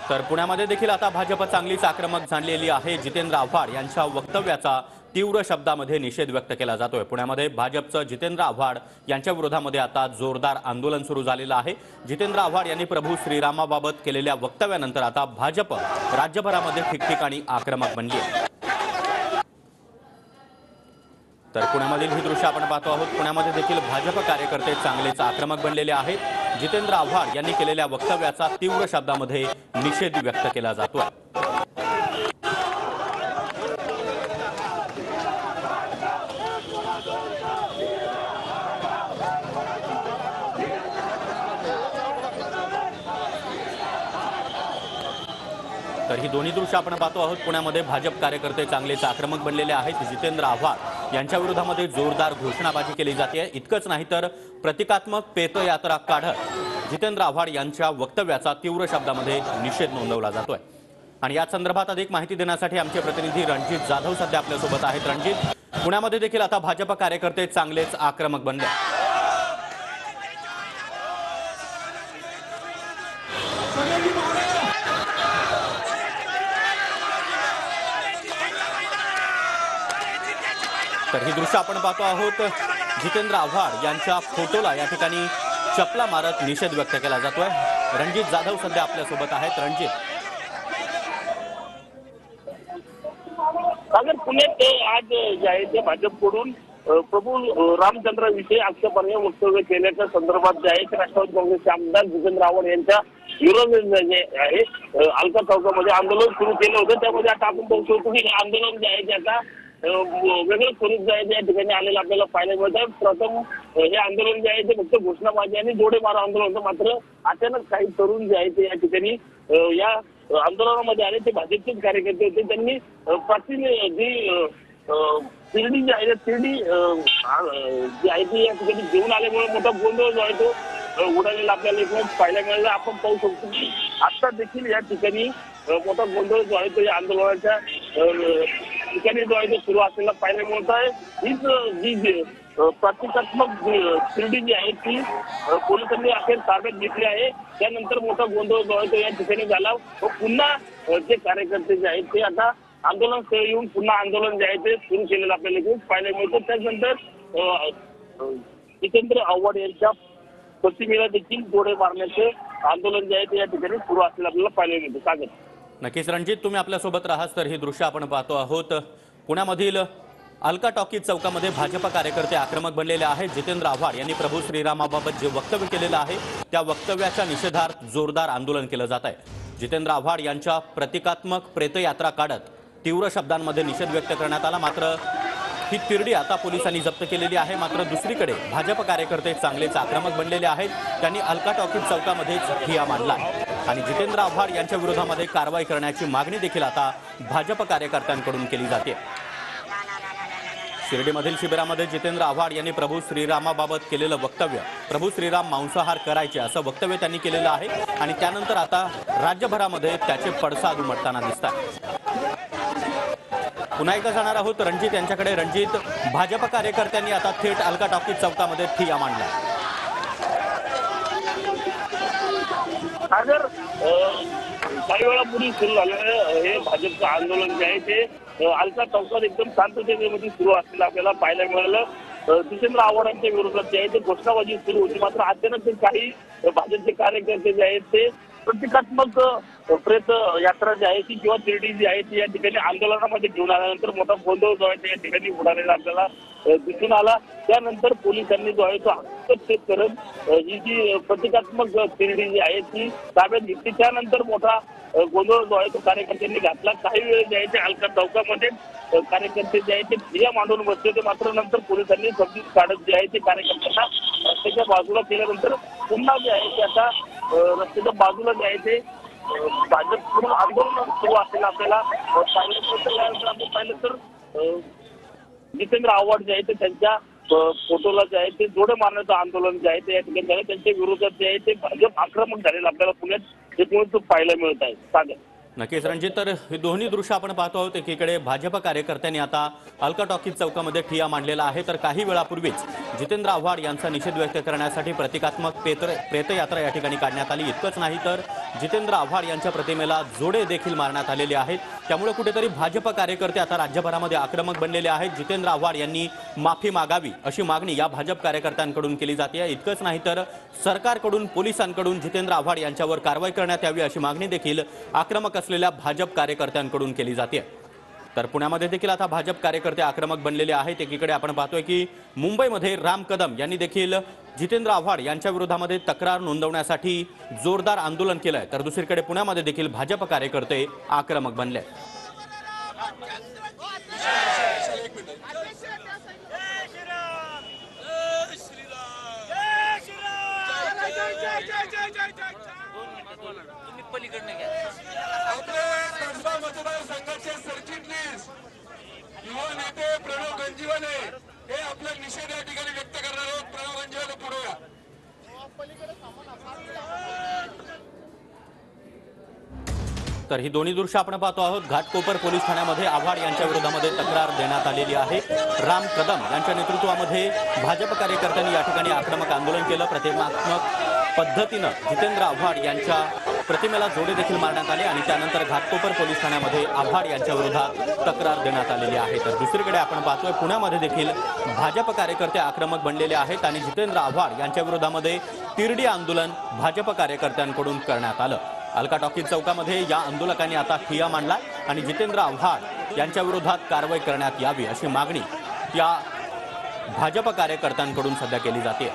तर पुण्यामध्ये देखील आता भाजप चांगलीच आक्रमक झालेली आहे। जितेंद्र आव्हाड यांच्या वक्तव्याचा तीव्र शब्दामध्ये निषेध व्यक्त केला जातोय। पुण्यामध्ये भाजपचं जितेंद्र आव्हाड यांच्या विरोधामध्ये आता जोरदार आंदोलन सुरू झालेलं आहे। जितेंद्र आव्हाड यांनी प्रभू श्रीरामाबाबत केलेल्या वक्तव्यानंतर आता भाजप राज्यभरामध्ये ठिकठिकाणी आक्रमक बनली आहे। तर पुण्यामधील ही दृश्य आपण पाहतो आहोत। पुण्यामध्ये देखील भाजप कार्यकर्ते चांगलेच आक्रमक बनलेले आहेत। जितेंद्र आव्हाड यांनी केलेल्या वक्तव्याचा तीव्र शब्दामध्ये निषेध व्यक्त केला जातोय। तर ही दोन्ही दृश्य आपण पाहतो आहोत। पुण्यामध्ये भाजप कार्यकर्ते चांगलेच आक्रमक बनलेले आहेत। जितेंद्र आव्हाड यांच्या विरोधामध्ये जोरदार घोषणाबाजी केली जाते। इतकंच नाही तर प्रतिकात्मक पेटयात्रा काढत जितेंद्र आव्हाड यांच्या वक्तव्याचा तीव्र शब्दामध्ये निषेध नोंदवला जातोय। आणि या संदर्भात अधिक माहिती देण्यासाठी आमचे प्रतिनिधी रणजित जाधव सध्या आपल्या सोबत आहेत। रणजित, पुण्यामध्ये देखील आता भाजप कार्यकर्ते चांगलेच आक्रमक बनले। तर ही दृश्य आपण पाहतो आहोत। जितेंद्र आव्हाड यांच्या फोटोला या ठिकाणी चपला मारत निषेध व्यक्त केला जातोय। रणजित जाधव सध्या आपल्या सोबत आहेत। रणजित, सागर, पुण्यात आज जे आहे ते भाजपकडून प्रभू रामचंद्राविषयी आक्षेपार्ह वक्तव्य केल्याच्या संदर्भात जे आहे ते राष्ट्रवादी काँग्रेसचे आमदार जितेंद्र आव्हाड यांच्या विरोधात जे आहे अलका चौकामध्ये आंदोलन सुरू केलं होतं। त्यामध्ये आता आपण बघतो की हे आंदोलन जे आहे ते आता वेगळं स्वरूप जे आहे त्या ठिकाणी आलेलं आपल्याला पाहायला मिळत आहे। प्रथम हे आंदोलन जे आहे ते फक्त घोषणाबाजी आणि जोडे मारा आंदोलन होतं, मात्र अचानक काही तरुण जे आहे ते या ठिकाणी या आंदोलनामध्ये आले। ते भाजपचेच कार्यकर्ते होते। त्यांनी प्राचीन जी शिर्डी जी आहे शिर्डी जी आहे ती या ठिकाणी घेऊन आल्यामुळे मोठा गोंधळ जो आहे तो उडालेला आपल्याला इकडे पाहायला मिळाला। आपण पाहू शकतो की आता देखील या ठिकाणी मोठा गोंधळ जो आहे तो या आंदोलनाच्या ठिकाणी जो आहे तो सुरू असलेला पाहायला मिळत आहे। हीच जी प्रतिकात्मक शिर्डी जी आहे ती पोलिसांनी अखेर ताब्यात घेतली आहे। त्यानंतर मोठा गोंधळ जो आहे तो या ठिकाणी झाला व पुन्हा जे कार्यकर्ते जे आहेत ते आता आंदोलन स्थळी येऊन पुन्हा आंदोलन जे आहे ते सुरू केलेलं आपल्याला पाहायला मिळतं। त्यानंतर जितेंद्र आव्हाड यांच्या प्रतिमेला देखील जोडे मारण्याचे आंदोलन जे आहे ते या ठिकाणी सुरू असलेलं आपल्याला पाहायला मिळतं। सागर, नक्कीच रणजित, तुम्ही आपल्या सोबत राहाच। तर ही दृश्य आपण पाहतो आहोत। पुण्यामधील अलका टॉकीज चौकामध्ये भाजप कार्यकर्ते आक्रमक बनलेले आहेत। जितेंद्र आव्हाड यांनी प्रभू श्रीरामाबाबत जे वक्तव्य केलेलं आहे त्या वक्तव्याच्या निषेधार्थ जोरदार आंदोलन केलं जात आहे। जितेंद्र आव्हाड यांच्या प्रतिकात्मक प्रेतयात्रा काढत तीव्र शब्दांमध्ये निषेध व्यक्त करण्यात आला। मात्र ही तिरडी आता पोलिसांनी जप्त केलेली आहे। मात्र दुसरीकडे भाजप कार्यकर्ते चांगलेच आक्रमक बनलेले आहेत। त्यांनी अलका टॉकीज चौकामध्येच ठिय्या मांडला आणि जितेंद्र आव्हाड यांच्या विरोधामध्ये कारवाई करण्याची मागणी देखील आता भाजप कार्यकर्त्यांकडून केली जाते। शिर्डीमधील शिबिरामध्ये जितेंद्र आव्हाड यांनी प्रभू श्रीरामाबाबत केलेलं वक्तव्य, प्रभू श्रीराम मांसाहार करायचे असं वक्तव्य त्यांनी केलेलं आहे आणि त्यानंतर आता राज्यभरामध्ये त्याचे पडसाद उमटताना दिसतात। पुन्हा एकदा जाणार आहोत रणजित यांच्याकडे। रणजित, भाजप कार्यकर्त्यांनी आता थेट अलका टॉकीज चौकामध्ये ठिय्या मांडला। सागर, काही वेळापूर्वी सुरू झालेलं हे भाजपचं आंदोलन जे आहे ते अलका चौकात एकदम शांततेमध्ये सुरू असलेलं आपल्याला पाहायला मिळालं। जितेंद्र आव्हाडांच्या विरोधात जे आहे ते घोषणाबाजी सुरू होती, मात्र अचानक काही भाजपचे कार्यकर्ते जे आहेत ते प्रतिकात्मक प्रेत यात्रा जी आहे ती किंवा तिरडी जी आहे ती या ठिकाणी आंदोलनामध्ये घेऊन आल्यानंतर मोठा गोंधळ जो आहे ते या ठिकाणी उडालेला आपल्याला दिसून आला। त्यानंतर पोलिसांनी जो आहे तो हस्तक्षेप करत ही जी प्रतिकात्मक तिरडी जी आहे ती ताब्यात घेतली। त्यानंतर मोठा गोंधळ जो आहे तो कार्यकर्त्यांनी घातला। काही वेळ जे आहे ते अलका चौकामध्ये कार्यकर्ते जे आहे ते ठिय्या मांडून बसले होते, मात्र नंतर पोलिसांनी समजूत काढत जे आहे ते कार्यकर्त्यांना रस्त्याच्या बाजूला केल्यानंतर पुन्हा जे आहे ते आता रस्त्याच्या बाजूला जे आहे ते भाजपकडून आंदोलन सुरू असलेलं आपल्याला पाहिलं तर जितेंद्र आव्हाड जे आहे ते त्यांच्या फोटोला जे आहे ते जोडे मारण्याचं आंदोलन जे आहे ते या ठिकाणी झालं। त्यांच्या विरोधात जे आहे ते भाजप आक्रमक झालेलं आपल्याला पुण्यात एकूणच पाहायला मिळत आहे। सागर, नक्कीच रणजित, तर ही दोन्ही दृश्य आपण पाहतो आहोत। एकीकडे भाजप कार्यकर्त्यांनी आता अलका टॉकीज चौकामध्ये ठिय्या मांडलेला आहे, तर काही वेळापूर्वीच जितेंद्र आव्हाड यांचा निषेध व्यक्त करण्यासाठी प्रतिकात्मक प्रेतयात्रा या ठिकाणी काढण्यात आली। इतकंच नाही तर जितेंद्र आव्हाड यांच्या प्रतिमेला जोडे देखील मारण्यात आलेले आहेत। त्यामुळे कुठेतरी भाजप कार्यकर्ते आता राज्यभरामध्ये आक्रमक बनलेले आहेत। जितेंद्र आव्हाड यांनी माफी मागावी अशी मागणी या भाजप कार्यकर्त्यांकडून केली जाते। इतकंच नाही तर सरकारकडून पोलिसांकडून जितेंद्र आव्हाड यांच्यावर कारवाई करण्यात यावी अशी मागणी देखील आक्रमक असलेल्या भाजप कार्यकर्त्यांकडून केली जाते। तर पुण्यामध्ये देखील आता भाजप कार्यकर्ते आक्रमक बनलेले आहेत। एकीकडे आपण पाहतोय की मुंबईमध्ये राम कदम यांनी देखील जितेंद्र आव्हाड यांच्या विरोधामध्ये तक्रार नोंदवण्यासाठी जोरदार आंदोलन केलंय, तर दुसरीकडे पुण्यामध्ये देखील भाजप कार्यकर्ते आक्रमक बनले। युवा नेते प्रणव गंजीवाले हे आपला निषेध या ठिकाणी व्यक्त करणार आहोत। प्रणव गंजीवाले पुढे या। तर ही दोन्ही दृश्य आपण पाहतो आहोत। घाटकोपर पोलीस ठाण्यामध्ये आव्हाड यांच्या विरोधामध्ये तक्रार देण्यात आलेली आहे। राम कदम यांच्या नेतृत्वामध्ये भाजप कार्यकर्त्यांनी या ठिकाणी आक्रमक आंदोलन केलं। प्रतिमात्मक पद्धतीनं जितेंद्र आव्हाड यांच्या प्रतिमेला जोडे देखील मारण्यात आले आणि त्यानंतर घाटकोपर पोलीस ठाण्यामध्ये आव्हाड यांच्या विरोधात तक्रार देण्यात आलेली आहे। तर दुसरीकडे आपण पाहतोय पुण्यामध्ये देखील भाजप कार्यकर्ते आक्रमक बनलेले आहेत आणि जितेंद्र आव्हाड यांच्या विरोधामध्ये तिरडी आंदोलन भाजप कार्यकर्त्यांकडून करण्यात आलं। अलका टॉकीज चौकामध्ये या आंदोलकांनी आता ठिय्या मांडला आणि जितेंद्र आव्हाड यांच्या विरोधात कारवाई करण्यात यावी अशी मागणी या भाजप कार्यकर्त्यांकडून सध्या केली जाते।